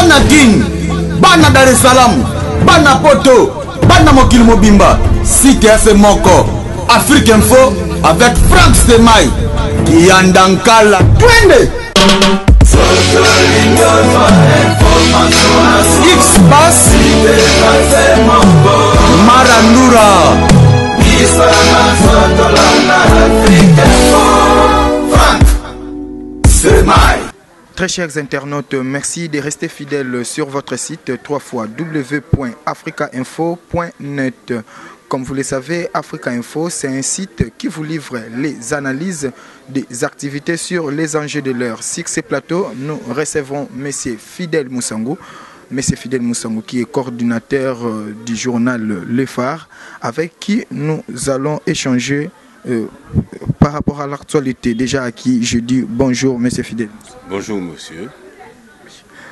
bana Guine, bana Dar es Salaam, bana Poto, bana Mokili Mobimba, Site FM Moko, Afrique Info avec Franck Stemai, Yandankala, twende. X-Bass, Marandura, Franck Stemai. Très chers internautes, merci de rester fidèles sur votre site www.africainfo.net. Comme vous le savez, Africa Info, c'est un site qui vous livre les analyses des activités sur les enjeux de l'heure. Sur ce plateau, nous recevons M. Fidèle Moussangou. M. Fidèle Moussangou qui est coordinateur du journal Le Phare, avec qui nous allons échanger par rapport à l'actualité. Déjà à qui je dis bonjour, M. Fidèle. Bonjour, monsieur.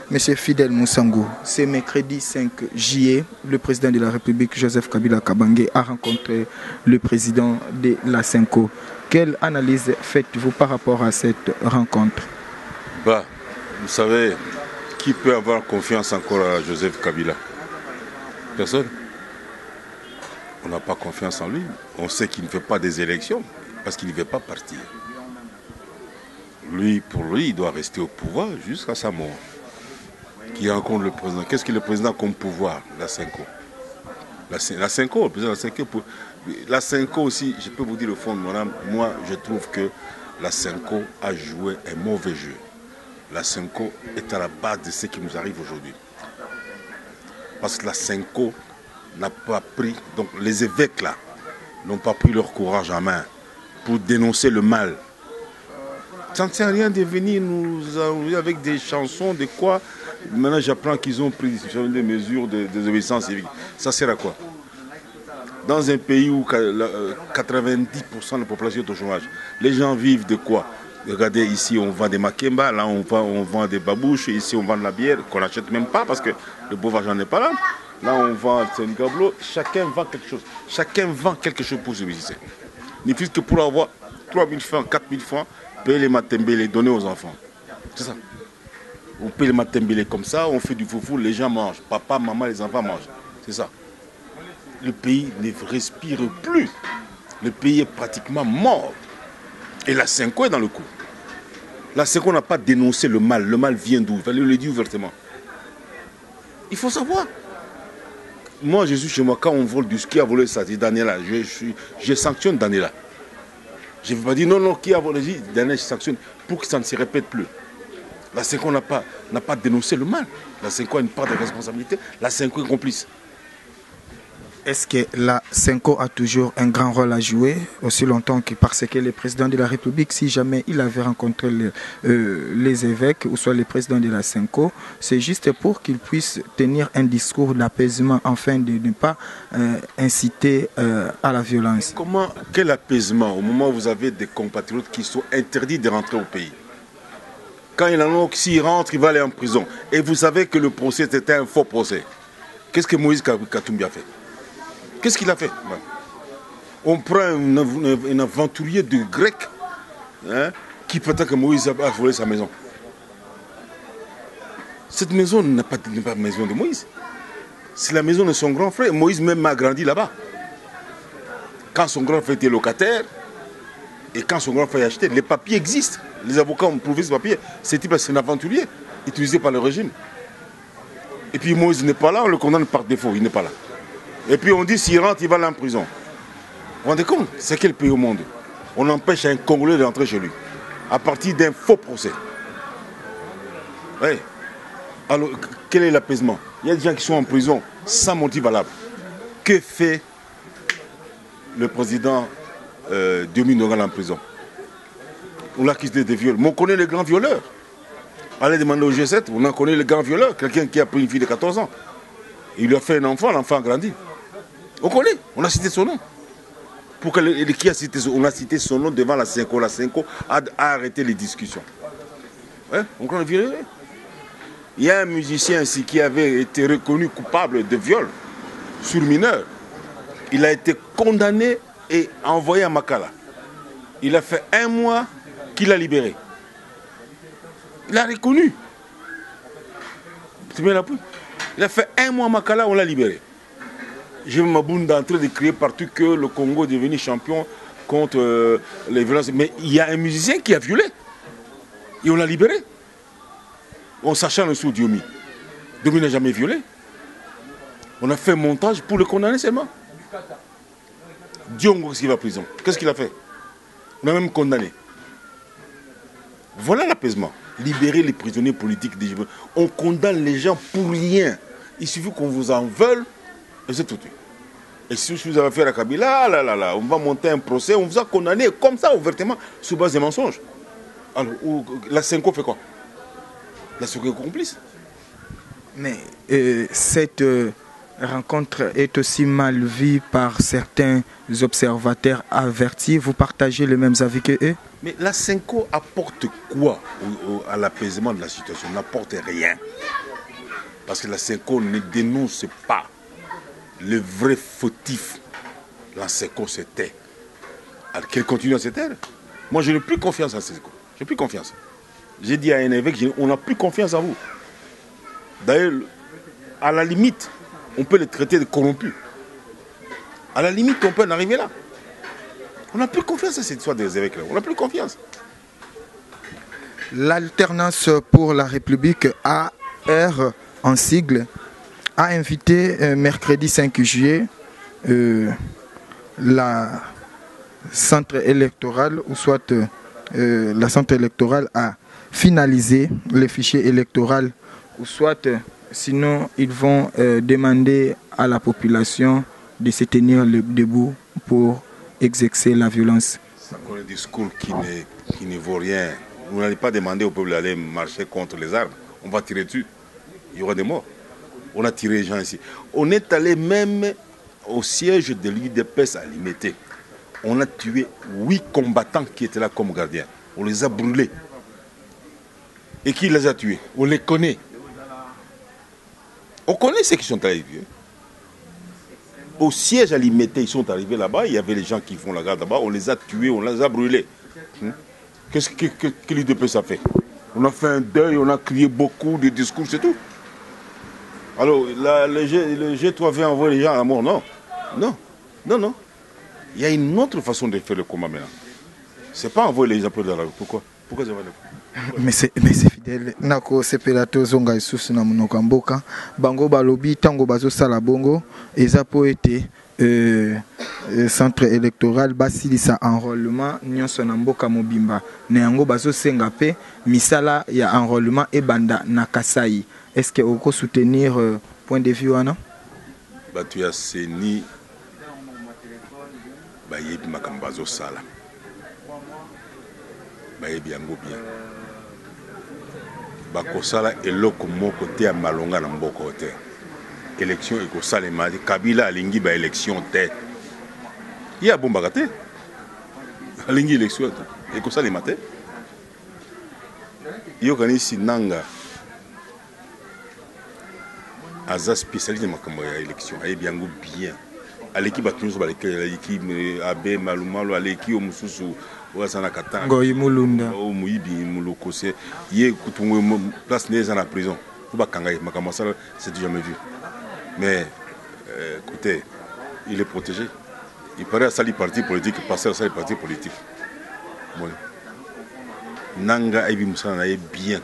Monsieur Fidèle Moussangou, c'est mercredi 5 juillet, le président de la République, Joseph Kabila Kabange, a rencontré le président de la Senko. Quelle analyse faites-vous par rapport à cette rencontre? Vous savez, qui peut avoir confiance encore à Joseph Kabila? Personne. On n'a pas confiance en lui. On sait qu'il ne fait pas des élections parce qu'il ne veut pas partir. Pour lui, il doit rester au pouvoir jusqu'à sa mort. Qui rencontre le président. Qu'est-ce que le président a comme pouvoir? La Senko. La Senko, le président de la Senko. La Senko aussi, je peux vous dire le fond de mon âme, moi je trouve que la Senko a joué un mauvais jeu. La Senko est à la base de ce qui nous arrive aujourd'hui. Parce que la Senko n'a pas pris, donc les évêques là, n'ont pas pris leur courage en main pour dénoncer le mal. Ça ne sert à rien de venir nous avec des chansons, de quoi. Maintenant j'apprends qu'ils ont pris des mesures de désobéissance civique. Ça sert à quoi? Dans un pays où 90% de la population est au chômage, les gens vivent de quoi? Regardez, ici on vend des makemba, là on vend des babouches, ici on vend de la bière qu'on n'achète même pas parce que le beau argent n'est pas là. Là on vend le Sénégablo, chacun vend quelque chose. Chacun vend quelque chose pour subsister. Il ne faut que pour avoir 3 000 francs, 4 000 francs, payer les matembele et les donner aux enfants. C'est ça. On paye les matembele comme ça, on fait du foufou, les gens mangent. Papa, maman, les enfants mangent. C'est ça. Le pays ne respire plus. Le pays est pratiquement mort. Et la Senko est dans le coup. La Senko n'a pas dénoncé le mal. Le mal vient d'où? Il fallait le dire ouvertement. Il faut savoir. Moi, je suis chez moi. Quand on vole du ski, a volé ça, c'est Daniela. Je sanctionne Daniela. Je ne vais pas dire non, qui a volé, Daniela, je sanctionne pour que ça ne se répète plus. La Senko n'a pas dénoncé le mal. La Senko a une part de responsabilité. La Senko est complice. Est-ce que la Senko a toujours un grand rôle à jouer, aussi longtemps que parce que le président de la République, si jamais il avait rencontré les évêques ou soit le président de la Senko, c'est juste pour qu'il puisse tenir un discours d'apaisement afin de ne pas inciter à la violence. Quel apaisement au moment où vous avez des compatriotes qui sont interdits de rentrer au pays? Quand il en a, s'il rentre, il va aller en prison. Et vous savez que le procès était un faux procès. Qu'est-ce que Moïse Katumbi a fait? Qu'est-ce qu'il a fait? On prend un aventurier de grec qui prétend que Moïse a volé sa maison. Cette maison n'est pas la maison de Moïse. C'est la maison de son grand frère. Moïse même a grandi là-bas. Quand son grand frère était locataire et quand son grand frère a acheté, les papiers existent. Les avocats ont prouvé ce papier. Ce type, c'est un aventurier utilisé par le régime. Et puis Moïse n'est pas là, on le condamne par défaut, il n'est pas là. Et puis on dit s'il rentre, il va aller en prison. Vous vous rendez compte? C'est quel pays au monde? On empêche un Congolais d'entrer chez lui à partir d'un faux procès. Ouais. Alors, quel est l'apaisement? Il y a des gens qui sont en prison sans motif valable. Que fait le président Diomi Nogal en prison? On l'accuse de viol. Mais on connaît les grands violeurs. Allez demander au G7, on en connaît les grands violeurs. Quelqu'un qui a pris une fille de 14 ans. Il lui a fait un enfant, l'enfant a grandi. On connaît, on a cité son nom. Qui a cité son, on a cité son nom devant la Senko. La Senko a arrêté les discussions. Ouais, on connaît le viol. Il y a un musicien ici qui avait été reconnu coupable de viol sur mineur. Il a été condamné et envoyé à Makala. Il a fait 1 mois qu'il a libéré. Il a reconnu. Il a fait un mois à Makala, on l'a libéré. J'ai vu Mabunda en train de crier partout que le Congo est devenu champion contre les violences. Mais il y a un musicien qui a violé. Et on l'a libéré. On s'acharne sur Diomi. Diomi n'a jamais violé. On a fait un montage pour le condamner seulement. Diongo, qu'est-ce qu'il va à prison? Qu'est-ce qu'il a fait? On a même condamné. Voilà l'apaisement. Libérer les prisonniers politiques. On condamne les gens pour rien. Il suffit qu'on vous en veuille et c'est tout. Et si vous avez fait la Kabila, on va monter un procès, on vous a condamné comme ça, ouvertement, sur base des mensonges. Alors, la Senko fait quoi? La Senko est complice. Mais cette rencontre est aussi mal vue par certains observateurs avertis. Vous partagez les mêmes avis que eux? Mais la Senko apporte quoi à l'apaisement de la situation? N'apporte rien. Parce que la Senko ne dénonce pas le vrai fautif. La Senko se tait. Alors qu'elle continue à se taire. Moi, je n'ai plus confiance en Senko. Je n'ai plus confiance. J'ai dit à un évêque, on n'a plus confiance en vous. D'ailleurs, à la limite, on peut les traiter de corrompus. À la limite, on peut en arriver là. On n'a plus confiance à cette histoire des évêques là. On n'a plus confiance. L'alternance pour la République AR en sigle a invité mercredi 5 juillet la centre électoral ou soit la centre électorale a finalisé le fichier électoral ou soit sinon ils vont demander à la population de se tenir debout pour exercer la violence. C'est encore un discours qui ne vaut rien. Vous n'allez pas demander au peuple d'aller marcher contre les armes. On va tirer dessus. Il y aura des morts. On a tiré les gens ici. On est allé même au siège de l'UDPS à Limité. On a tué 8 combattants qui étaient là comme gardiens. On les a brûlés. Et qui les a tués? On les connaît. On connaît ceux qui sont arrivés. Au siège à Limité, ils sont arrivés là-bas. Il y avait les gens qui font la garde là-bas. On les a tués, on les a brûlés. Qu'est-ce que l'UDPS a fait? On a fait un deuil, on a crié beaucoup de discours, c'est tout. Alors, le G3 vient envoyer les gens à la mort. Non. Non. Non, non. Il y a une autre façon de faire le combat maintenant. Ce n'est pas envoyer les gens dans la rue. Pourquoi? Pourquoi ça va le... Mais c'est fidèle. Nako sepelato zonga isusu na munoko mboka. Bango balobi tango bazo sala bongo. Ezapo été centre électoral basilisa enrôlement nyonso na mboka mobimba. Na yango bazo senga pe misala ya enrôlement e banda na Kasai. Est-ce que vous soutenir point de vue wana? Tu as seni bayebi makambo bazo sala. Bayebi yango bien. Bakosala eloko moko te ya malonga na mboko te. Élection ekosalema Kabila alingi ba élection te. Ya bombaka te. Alingi élection te. Ekosalema te. Yo kanisi nanga aza spécialiste de makambo ya élection. Ayebi yango bien. Aleki batunzo baleki aleki abe malumalo aleki o mususu wasana katanga ngoyi mulunda o muibi mulokose ye kutungo place neza na prison tout bakanga makambo ça c'est jamais vu. Mais écoutez, il est protégé. Il paraît à sali parti politique, passer à sali parti politique. Bon. Nanga ayebi musana na bien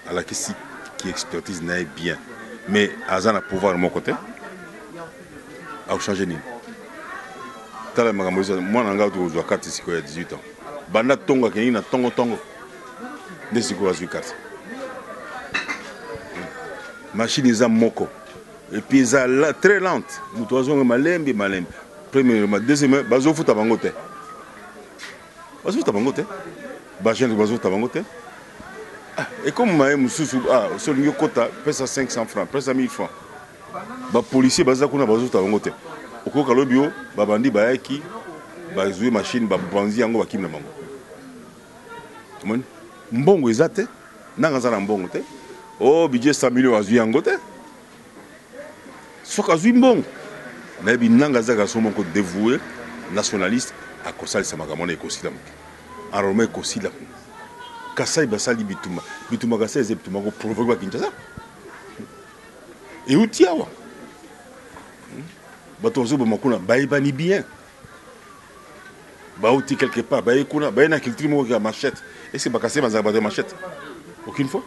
à la question qui expertise na bien. Mais azana pouvoir de mon côté a changé ni. Tala makambo moi nanga to zo carte siko ya 18 ans. Banda tonga keni na tongo de siko azu carte. Machine za moko. Et puis ça très lente. Nous tozo malembe. Premièrement, deuxièmement, bazo futa bango te. Bazo futa bango te. Bajen bazo futa bango te. Et comme maé mususu sur le kota pesa 500 francs, pesa 1000 francs. Ba policier baza kuna bazo futa bango te. Okoka lobio babandi bayaki bazui machine babanzi yango bakimna bango. Mon mbongo ezate nanga za na mbongo te. Oh budget 100 millions azui yango te. Soka azui mbongo. Na binanga za gaso moko dévoué nationaliste a kosali samakamona ekosila mo. Aroma ekosila. Kasai basali bituma. Bituma kasai ze bituma ko provoquer ba Kinshasa. Et où tiawa Batozo Bamakuna, Baïbani bien. Baouti quelque part, Baïkuna, Baïna culture qui a machette. Est-ce que Bakassé va avoir des machettes? Aucune fois.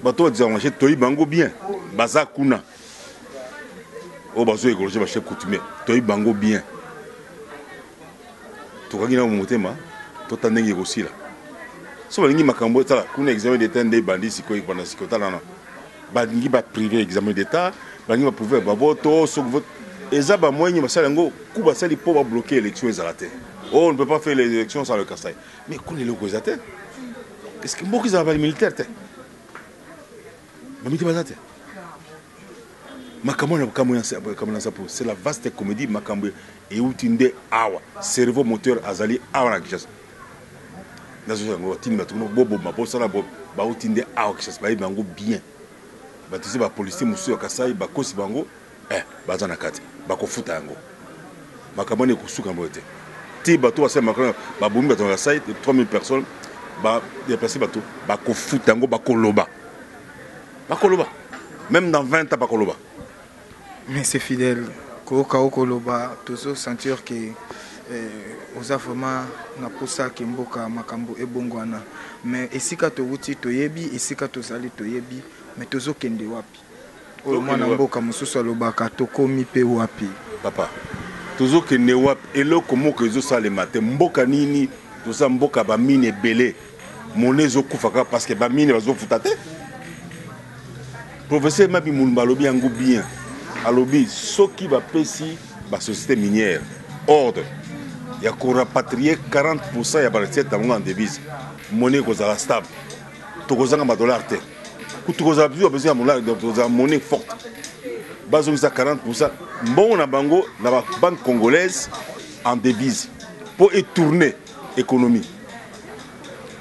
Bato dit machette, Toi Bango bien. Baza Kuna. Oh, Bazo écologie, machette coutumier. Toi Bango bien. Tu as mon motema, tu as un aussi là. Si vous avez un examen d'État, des bandits, c'est quoi pendant ce que tu as là? Bandits va privé examen d'État, bandits va privé vote, et ça va moins de ça, Kuba ça les pauvres bloquer l'élection à la terre. Oh, on ne peut pas faire les élections sans le Kassai. Mais qu'on est le causateur. Est-ce que beaucoup de militaires c'est la vaste comédie Makambo et Outinde Awa, cerveau moteur Azali Awa na Kishasa. Nazo ngo tinda tuno bobo mabosa na bobo ba Outinde Awa Kishasa ba bango bien. Ba tisi ba policier musu ya Kasai ba kosi bango baza na kati ba ko futa yango. Makambo ne kusuka mbote. Ti bato ba sema ba bombi ba tonga Kasai 3000 personnes ba déplacer bato ba ko futa yango ba ko loba. Ba ko loba. Même dans 20 ans ba ko loba. Mais c'est fidèle. Koka Koloba, toujours sentir que aux vraiment na posa kimboka makambo ebongwana. Mais ici quand tu wuti toyebi, ici quand tu sali toyebi, mais toujours kende wapi. O mwana mboka mususu alobaka tokomi pe wapi. Papa. Toujours kende wapi et le comment que zo sale matin mboka nini, tout ça mboka ba mine belé. Monezo kufaka parce que ba mine bazo futate. Professeur Mabi Moulbalobi ango bien. Alobi, ce qui va payer la société minière, ordre, il y a qu'on rapatrier 40%, il y a pas en devise. Monnaie qui est stable. Tu as un dollar. Tu as besoin de monnaie forte. Basé sur 40%, bon, on a bango, la banque congolaise en devise pour tourner l'économie.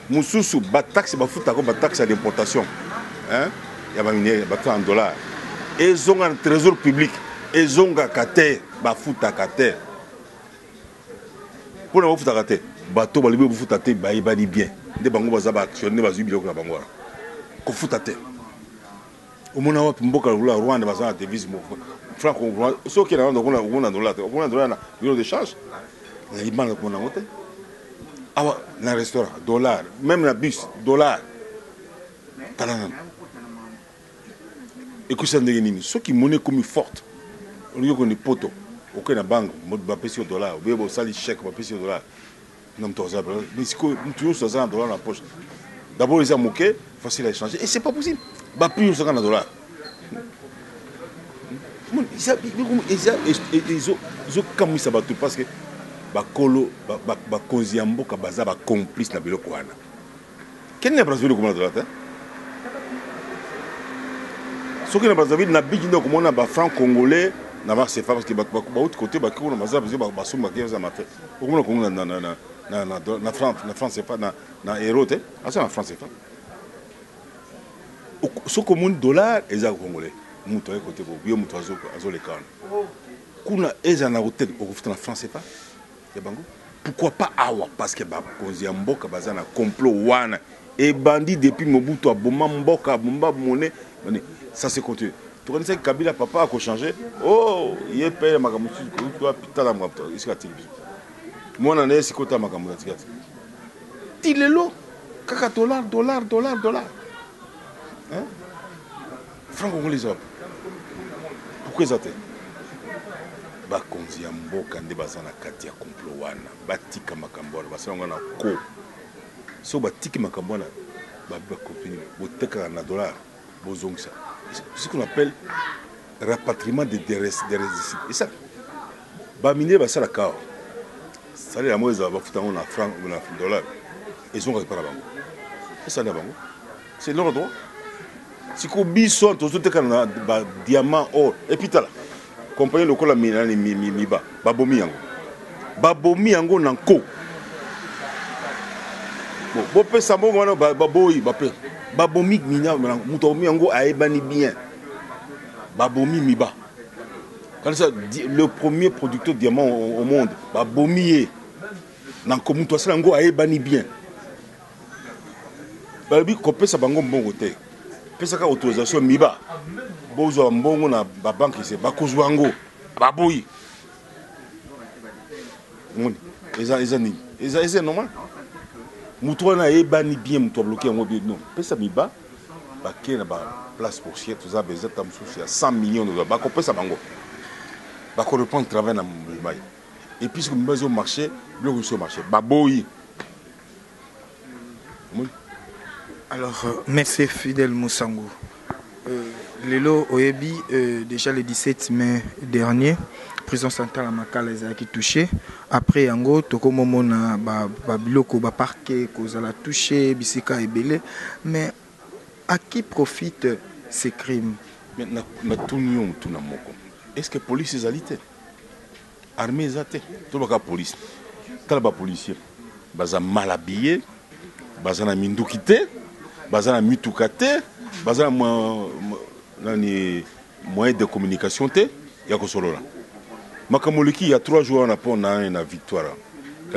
Moussoussou, taxe d'importation. Il y a minière, en dollars. Ils ont un trésor public, ils ont un cater, bafuta cater. Pour le bafuta cater, bateau balibé bafuta cater, baïbani bien. Des bangos bazaba actionné bazu biloko na bangora. Ko futa cater. Au mona wa mboka la Rwanda bazana devise mo. Franco, ce qui est là on a dollar, on a dollar na bureau de change. Na iban ko na moté. Awa na restaurant dollar, même na bus dollar. Talana. Écoute, ceux qui monnaie comme forte, au lieu qu'on est poteau, aucun banque, on va payer au dollar, on va payer chèque, on va payer au dollar. Mais si on toujours 60 dollars dans la poche, d'abord ils ont moqué, facile à échanger, et c'est pas possible. Bah plus de 50 dollars. Ils ont comme ça tout parce que bakolo, bakoziambo, kabaza, complice na bilo kwana. Quel n'est pas le commandant de la terre? Ce qui est dans la ville, on a des francs congolais, on a des francs parce que l'autre côté, on a des francs qui sont fait. La France, c'est pas dans l'euro, c'est la France, c'est pas. Ce que le dollar est les congolais. Nous sommes côté pour bien nous les cannes. Kuna est en hôtel au la France, c'est pas. Pourquoi pas awa parce que cause mboka bazana complot wana et bandit depuis Mobutu a bomba mboka bomba monnaie. Ça c'est continu. Tu connais que Kabila papa a changé. Oh, il est payé ma gamme. Tu as putain la gamme. Ici la télévision. Moi on a est côté ma gamme. Il est là. Kaka dollar. Hein? Franc congolais. Pourquoi ça t'est? Ba konzi ya mboka nde bazana kati ya complot wana. Batika makambona basanga na ko. So batiki makambona ba compagnie. Boteka na dollar. Ce qu'on appelle rapatriement des récits. Et ça, Bamine va ça la carte. Ça les amours va foutre en franc ou en dollar. Ils ont réparé la banque. Et ça la banque. C'est leur droit. Si qu'on bison, tous les cas diamant or et puis là, compagnie le cola miba, babomi yango nanko. Bon, peut ça bon baboyi bapé. Babomi mina mutomi yango aebani bien. Babomi miba. Quand ça le premier producteur de diamant au monde, babomi nanko muto ça yango aebani bien. Babi kopé ça bango bon côté. pesaka autorisation miba bozwa mbongo na babanke se bakozwa yango baboyi moni eza nini eza normal mutu wana yebani bien mutu abloqué yango bien non pesa miba bakee na baplace boursière toza besoin ta mosusu ya 100 millions de dollars bakopesa bango bakoreprendre travail na mibai et puisque mibai ezo marché biloko ezo marché baboyi moni. Alors, merci Fidèle Moussango. Lelo Oyebi, déjà le 17 mai dernier, prison centrale à Makala a touché. Après Yango, Toko Momona, Babiloko, Parquet, Kozala touché, Bisika et Belé. Mais à qui profitent ces crimes? Est-ce que la police est alliée? Armée est alliée? Tout le monde police. Tout le monde policier. Ils sont mal habillés, ils sont mindoukité. Bazana mitukate, bazana moyen de communication te, yako solo là. Makamoliki il y a 3 jours on a pas une victoire.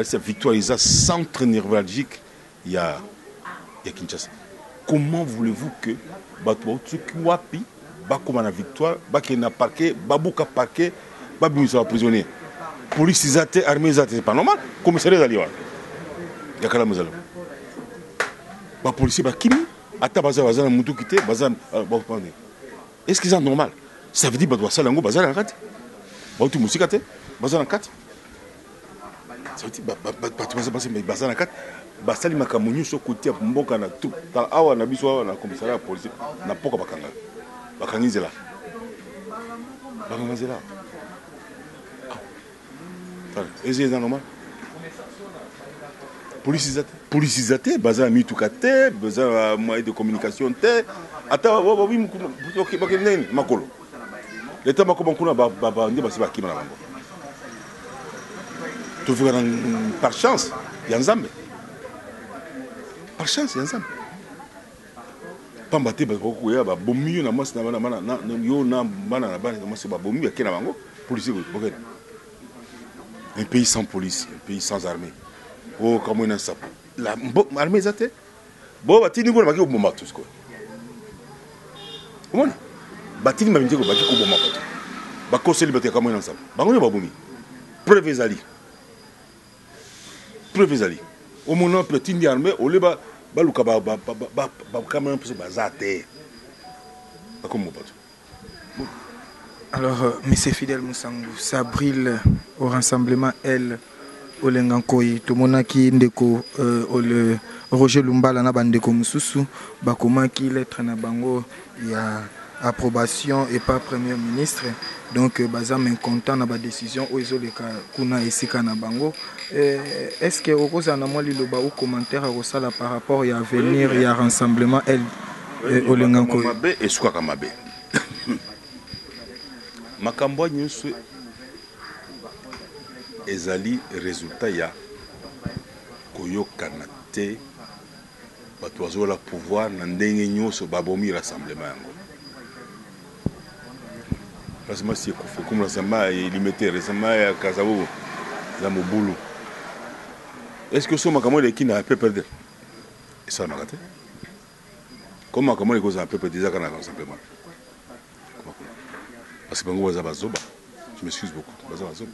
Cette victoire ils a centre névralgique il y a Kinshasa. Comment voulez-vous que batwa tsukiwapi bakoma na victoire, bakena parquet, babuka parquet, babimisa prisonnier. Police izate, armée izate, c'est pas normal. Commissariat d'Aliwa. Yakala muzalo. Les policiers est-ce que c'est normal? Ça veut dire que ça lango bazar ngati. Ba tu musika te, bazar ngati. Ça veut dire bazar ngati. Basali makamunyu so côté mboka na tout. Ta awa na biso na commissariat police na poka bakanga. Bakangizela. Bakangizela. Est-ce que c'est normal? Policisate, bazar mitukate, bazar moyen de communication te. Ata oui makolo. L'état makolo kuna ndi basi bakima na bango. Tu veux par chance, yanzambe. Par chance yanzambe. Pambate bakoko ya ba bomiyo na masi na bana yo na bana na bana masi ba bomiyo akena bango. Policier bokena. Un pays sans police, un pays sans armée. Oh, comment on a ça? L'armée est athée. Bon, batini ko baki ko bomba tous ko. Comment? Batini ma ndiko baki ko bomba ko. Bako célibataire comment on a ça? Bango ba bomi. Preuve ezali. Preuve ezali. Au moment petit armée, au le ba luka ba quand même bazate. Bako mo bato. Alors, monsieur Fidèle Moussango, ça brille au rassemblement L. Olengankoyi tomonaki ndeko le Roger Lumbala na bandeko mususu bakomaki lettre na bango ya approbation et pas premier ministre donc baza mécontent na ba décision ozoleka kuna esika na bango. Est-ce que okoza na moi liloba ou commentaire à sala par rapport ya avenir ya rassemblement L Olengankoyi mabe esuka kamabe makambo nyusu ezali résultat ya koyokana te bato bazola pouvoir na ndenge nyonso babomi rassemblement yango rassemblement si ekufe comme rassemblement limité rassemblement ya Kazabo za Mobulu. Est-ce que so makambo eleki na peut perdre esalamaka te comme makambo ekoza na peut perdre ezaka na rassemblement parce que bango baza bazoba. Je m'excuse beaucoup baza bazoba.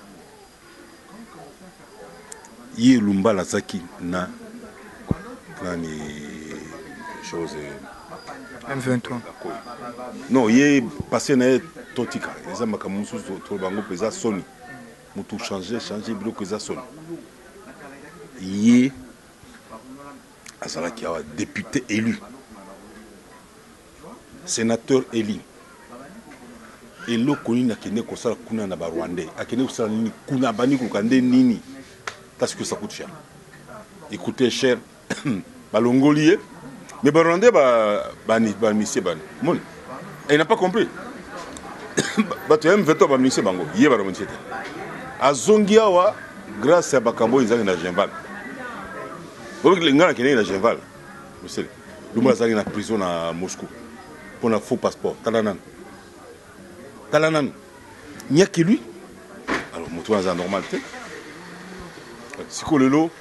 Yé Lumbala Zaki na nani chose M23. Non, yé passé na totika. Eza makamusu to bango pesa soni. Mutu changer bilo que za soni. Yé azala qui a député élu. Sénateur élu. Et lo koni na kene ko sala kuna na ba Rwandais. Akene ko sala nini kuna bani ko kande nini. Parce que ça coûte cher. Il coûtait cher. Balongolier. Mais Barandais, il n'a pas compris. Tu as un veto à ministre Bango. Il y a un veto. À Zongiawa, grâce à Bakambo, ils ont un Genval. Vous voyez que les gens qui ont un Genval, vous savez, nous sommes en prison à Moscou pour un faux passeport. Talanan. Talanan. Il n'y a que lui. Alors, mon tour est en normalité. Si Kolelo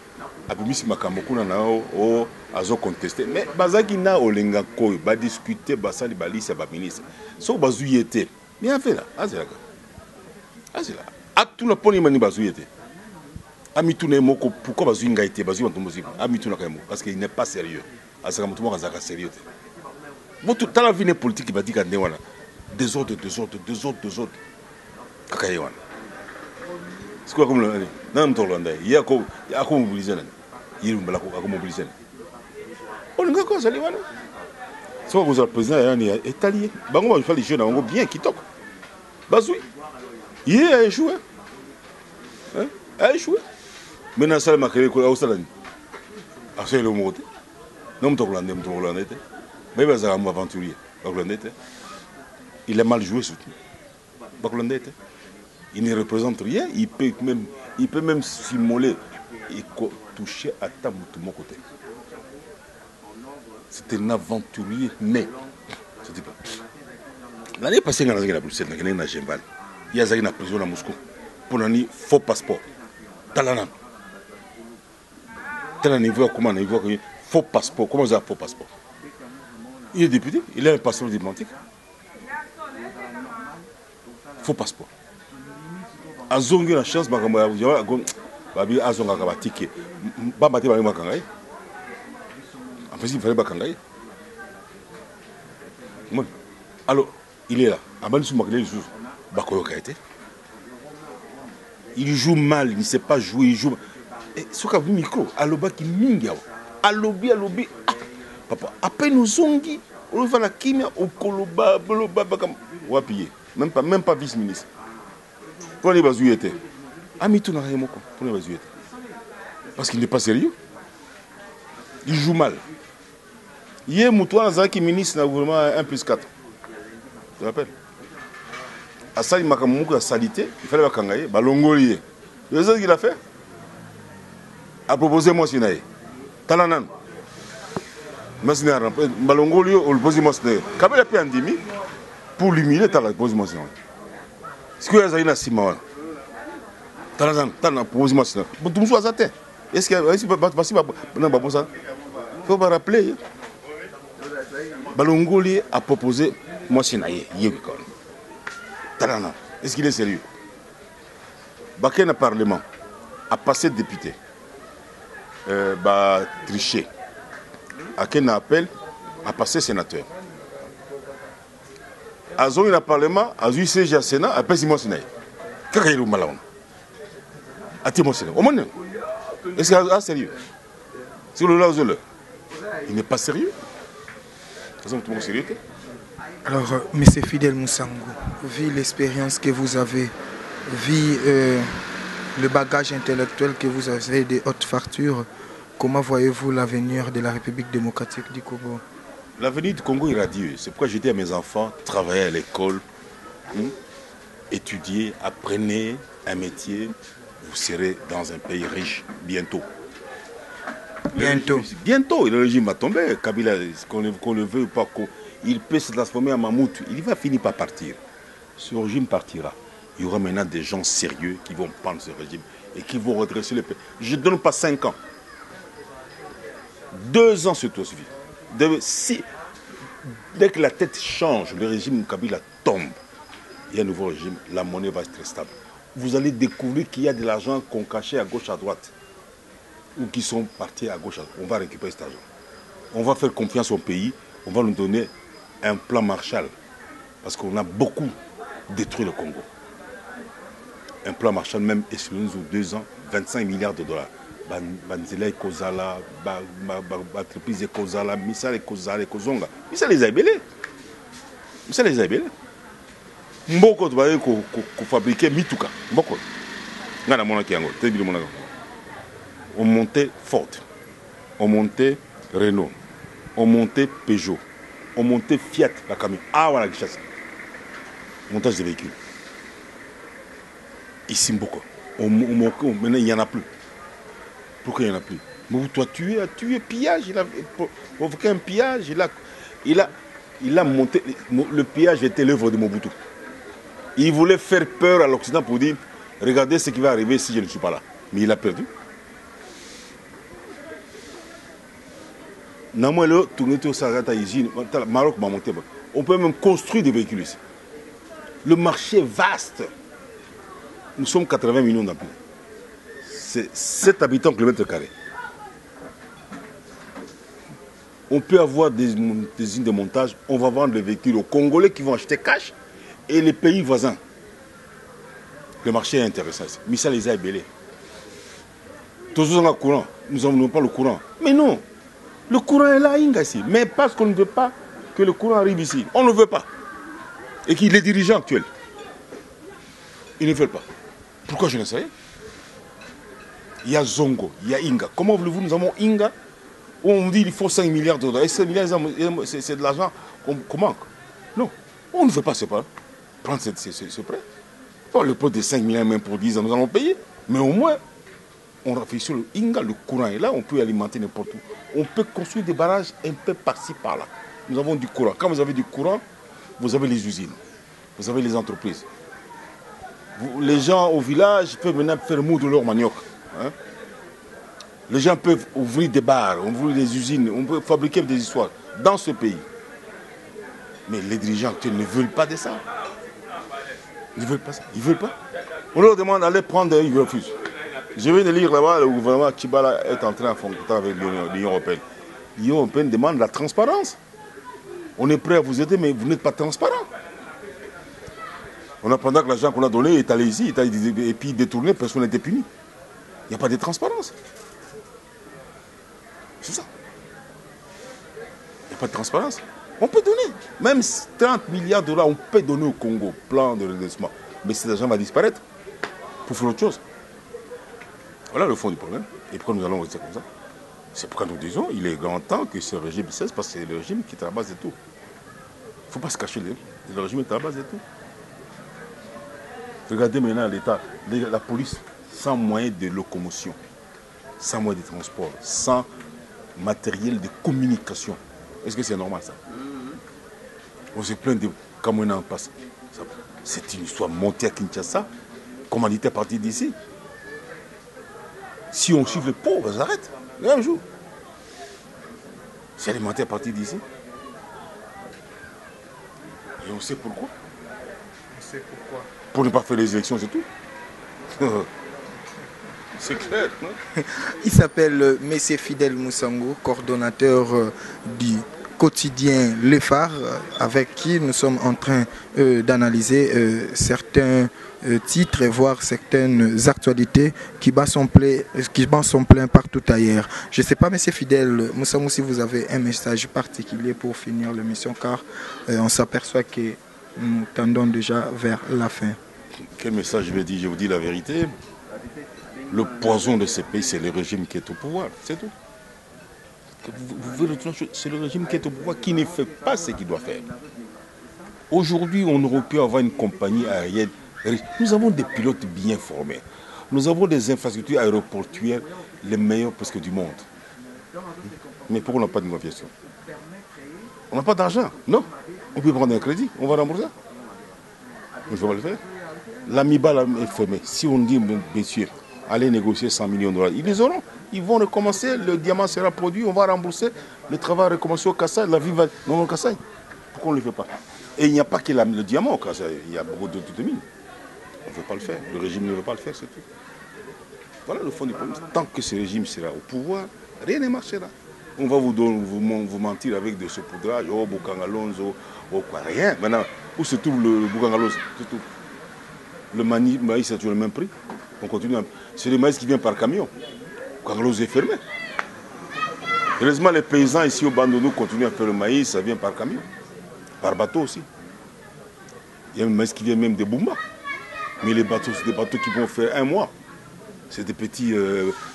a mis Makamokuna na o azo contester mais bazaki na olenga koy ba discuter basali balisa ba ministre so bazuyete bien fait là azela a tout le poni mani bazuyete ami tout moko pourquoi bazuyinga été bazuyi ntombozi ami tout na kayemo parce qu'il n'est pas sérieux azaka mutu moko azaka sérieux moto dans la vie politique va dire que wana désordre kakaye wana c'est quoi comme le nan tolanda il y a ko mobiliser nan il mbala ko mobiliser on nga ko sali wana so vous le président yani italien bango ba fali jeune bango bien kitoko bazui il a échoué hein a échoué maintenant ça makere ko australien c'est le mot non tolanda mais bazara mo aventurier il a mal joué surtout il ne représente rien il peut même simuler et toucher à ta mon côté. C'est un aventurier né. L'année passée, on a eu à Bruxelles, on a eu à Genval. Il y a eu une prison à Moscou pour un faux passeport. Talanan. Talanan, il voit comment il voit que faux passeport. Comment ça, faux passeport? Il est député, il a un passeport diplomatique. Faux passeport. Azongi la chance, babi azonga ka batike ba mate ba makangai en fait il fallait bakangai bon alors il est là abani sou makele sou bakoyo kaité il joue mal il ne sait pas jouer il joue et soka vu micro aloba ki mingi alobi papa après nous zongi on va la kimia au koloba boloba bakam wapié même pas vice ministre pour les bazouyeté ami tout n'a rien moko pour les bazouyeté parce qu'il n'est pas sérieux il joue mal hier Moutouan Zaki ministre na gouvernement 1+4 tu te rappelles à ça il m'a comme beaucoup de salité il fallait bakangaye balongoli le ce qu'il a fait a proposé moi sinaye talanan masina balongoli au poser moi sinaye kabela pe andimi pour l'humilier tala poser moi sinaye ce que ça ina sima T'as posé moi ça. Bon, tout le monde est est-ce que ça faut pas rappeler. Balongoli a proposé moi Sinaye. Est-ce qu'il est sérieux? Baké na parlement a passé député. Tricher. A quel appel a passé sénateur. A zone na parlement a eu siège à Sénat a passé moi Sinaye. Qu'est-ce qu'il y a malade? Est-ce qu'il est sérieux? Sur le là, il n'est pas sérieux. Alors, M. Fidel Moussango, vu l'expérience que vous avez, vu le bagage intellectuel que vous avez de haute facture, comment voyez-vous l'avenir de la République démocratique du Congo? L'avenir du Congo est radieux. C'est pourquoi j'ai dit à mes enfants, travaillez à l'école, étudiez, apprenez un métier. Vous serez dans un pays riche bientôt. Bientôt, le régime va tomber. Kabila, qu'on le veut ou pas, il peut se transformer en mammouth. Il va finir par partir. Ce régime partira. Il y aura maintenant des gens sérieux qui vont prendre ce régime et qui vont redresser le pays. Je ne donne pas 5 ans. 2 ans surtout suffit. Dès que la tête change, le régime Kabila tombe. Il y a un nouveau régime, la monnaie va être très stable. Vous allez découvrir qu'il y a de l'argent qu'on cachait à gauche, à droite, ou qui sont partis à gauche, à droite. On va récupérer cet argent. On va faire confiance au pays, on va nous donner un plan Marshall, parce qu'on a beaucoup détruit le Congo. Un plan Marshall, même estimé sur 2 ans, 25 milliards de dollars. Banzela et Kozala, entreprise et Kozala, Missal et Kozala et Kozonga. Missal les a ébélés. Mboko tu vas fabriquer mituka. Mboko. Ngana mona kiango. Tebili mona. On montait Ford. On montait Renault. On montait Peugeot. On montait Fiat, la camion. Ah voilà qui chasse. Montage de véhicules. Ici Mboko. Maintenant il n'y en a plus. Pourquoi il n'y en a plus? Mais toi tu as tué pillage. Il a provoqué un pillage. Il a monté. Le pillage était l'œuvre de Mobutu. Il voulait faire peur à l'Occident pour dire regardez ce qui va arriver si je ne suis pas là. Mais il a perdu. On peut même construire des véhicules ici. Le marché est vaste. Nous sommes 80 millions d'habitants. C'est 7 habitants au kilomètre carré. On peut avoir des usines de montage. On va vendre les véhicules aux Congolais qui vont acheter cash et les pays voisins. Le marché est intéressant. Mais ça les a ébellés. Toujours en courant. Nous n'avons pas le courant. Mais non. Le courant est là, ici. Mais parce qu'on ne veut pas que le courant arrive ici. On ne veut pas. Et qu'il les dirigeants actuels, ils ne veulent pas. Pourquoi je ne sais rien? Il y a Zongo, il y a Inga. Comment voulez-vous, nous avons Inga, où on dit qu'il faut 5 milliards de dollars. Et 5 milliards, c'est de l'argent qu'on manque. Non, on ne veut pas, c'est pas. Prendre ce prêt. Pas le prêt de 5 milliards même pour 10 ans, nous allons payer. Mais au moins, on réfléchit sur le Inga, le courant est là, on peut alimenter n'importe où. On peut construire des barrages un peu par-ci, par-là. Nous avons du courant. Quand vous avez du courant, vous avez les usines, vous avez les entreprises. Les gens au village peuvent maintenant faire moudre leur manioc. Hein? Les gens peuvent ouvrir des bars, ouvrir des usines, on peut fabriquer des histoires dans ce pays. Mais les dirigeants actuels ne veulent pas de ça. Ils ne veulent pas ça. Ils ne veulent pas. On leur demande d'aller prendre, ils refusent. Je viens de lire là-bas, le gouvernement Tchibala est en train de fonctionner avec l'Union européenne. L'Union européenne demande la transparence. On est prêt à vous aider, mais vous n'êtes pas transparent. On a pendant que l'argent qu'on a donné est allé ici, et puis détourné, personne n'était puni. Il n'y a pas de transparence. C'est ça. Il n'y a pas de transparence. On peut donner. Même 30 milliards de dollars, on peut donner au Congo, plan de redressement. Mais cet argent va disparaître pour faire autre chose. Voilà le fond du problème. Et pourquoi nous allons rester comme ça? C'est pourquoi nous disons qu'il est grand temps que ce régime cesse, parce que c'est le régime qui est à la base de tout. Il ne faut pas se cacher, le régime est à la base de tout. Regardez maintenant l'État, la police, sans moyens de locomotion, sans moyens de transport, sans matériel de communication. Est-ce que c'est normal ça? On se plaint de Kamouina en passe. C'est une histoire montée à Kinshasa, commandité à partir d'ici. Si on suit les pauvres, ça arrête. Un jour. C'est alimenté à partir d'ici. Et on sait pourquoi. On sait pourquoi. Pour ne pas faire les élections, c'est tout. C'est clair, non? Il s'appelle Messier Fidèle Moussango, coordonnateur du quotidien Le Phare, avec qui nous sommes en train d'analyser certains titres et voir certaines actualités qui battent son plein partout ailleurs. Je ne sais pas, Messier Fidèle Moussango, si vous avez un message particulier pour finir l'émission, car on s'aperçoit que nous tendons déjà vers la fin. Quel message je vais dire? Je vous dis la vérité. Le poison de ce pays, c'est le régime qui est au pouvoir. C'est tout. C'est le régime qui est au pouvoir qui ne fait pas ce qu'il doit faire. Aujourd'hui, on aurait pu avoir une compagnie aérienne. Nous avons des pilotes bien formés. Nous avons des infrastructures aéroportuaires les meilleures presque du monde. Mais pourquoi on n'a pas de aviation? On n'a pas d'argent. Non. On peut prendre un crédit. On va rembourser. Il faut pas le faire. L'Amiba est fermée. Si on dit, bien sûr, allez négocier 100 millions de dollars, ils les auront. Ils vont recommencer, le diamant sera produit, on va rembourser, le travail va recommencer au Kassai, la vie va non au Kassai. Pourquoi on ne le fait pas? Et il n'y a pas que le diamant au Kassai, il y a beaucoup d'autres mines. On ne veut pas le faire, le régime ne veut pas le faire, c'est tout. Voilà le fond du problème. Tant que ce régime sera au pouvoir, rien ne marchera. On va vous mentir avec de ce poudrage, oh Boukangalonzo, oh quoi, rien. Maintenant, où se trouve le Boukangalonzo? Le maïs c'est toujours le même prix. On continue. C'est le maïs qui vient par camion. Boukangalonzo est fermé. Heureusement, les paysans ici au Bandonou continuent à faire le maïs, ça vient par camion. Par bateau aussi. Il y a un maïs qui vient même de Boumba. Mais les bateaux, c'est des bateaux qui vont faire un mois. C'est des petits,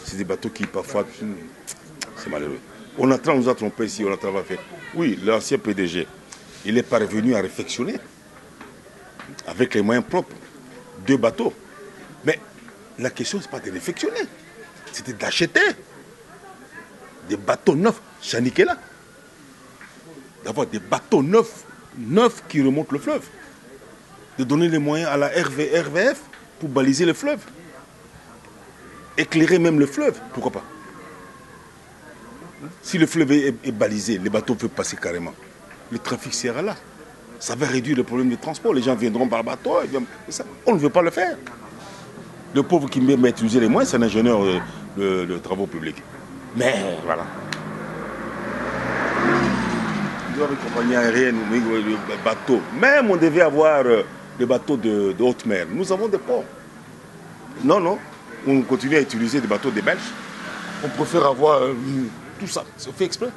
c'est des bateaux qui parfois, c'est malheureux. On a nous a trompé ici, on a travaillé fait. Oui, l'ancien PDG, il est parvenu à réfectionner avec les moyens propres 2 bateaux. Mais la question, ce n'est pas de réfectionner, c'était d'acheter des bateaux neufs, Chanikela. D'avoir des bateaux neufs qui remontent le fleuve. De donner les moyens à la RVF pour baliser le fleuve. Éclairer même le fleuve, pourquoi pas? Si le fleuve est balisé, les bateaux peuvent passer carrément. Le trafic sera là. Ça va réduire le problème de transport. Les gens viendront par bateau. On ne veut pas le faire. Le pauvre qui m'a utilisé les moyens, c'est un ingénieur de travaux publics. Mais voilà. Nous avons une compagnie aérienne, le bateau. Même on devait avoir des bateaux de haute mer. Nous avons des ports. Non. On continue à utiliser des bateaux des Belges. On préfère avoir tout ça. C'est fait exprès.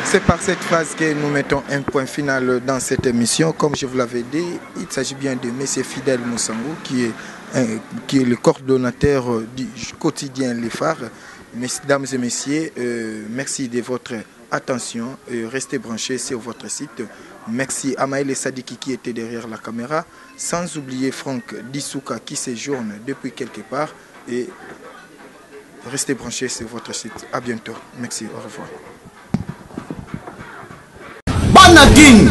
C'est par cette phrase que nous mettons un point final dans cette émission. Comme je vous l'avais dit, il s'agit bien de M. Fidèle Moussango, qui est le coordonnateur du quotidien Les Phares. Mesdames et messieurs, merci de votre attention. Restez branchés sur votre site. Merci à Maël Sadiki qui était derrière la caméra. Sans oublier Franck Dissouka qui séjourne depuis quelque part. Et restez branchés sur votre site. À bientôt. Merci. Au revoir. Bana King,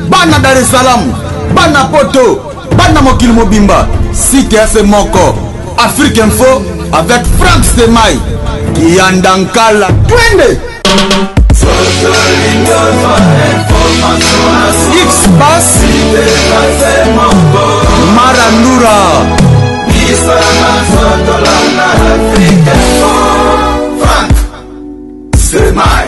Bana Dar es Salaam, Bana Poto, Bana Mokil Mobimba, CTF Moko, Afrique Info avec Franck Stemai, Kiandankala, Twende. X-Bass, Marandura, Franck Stemai.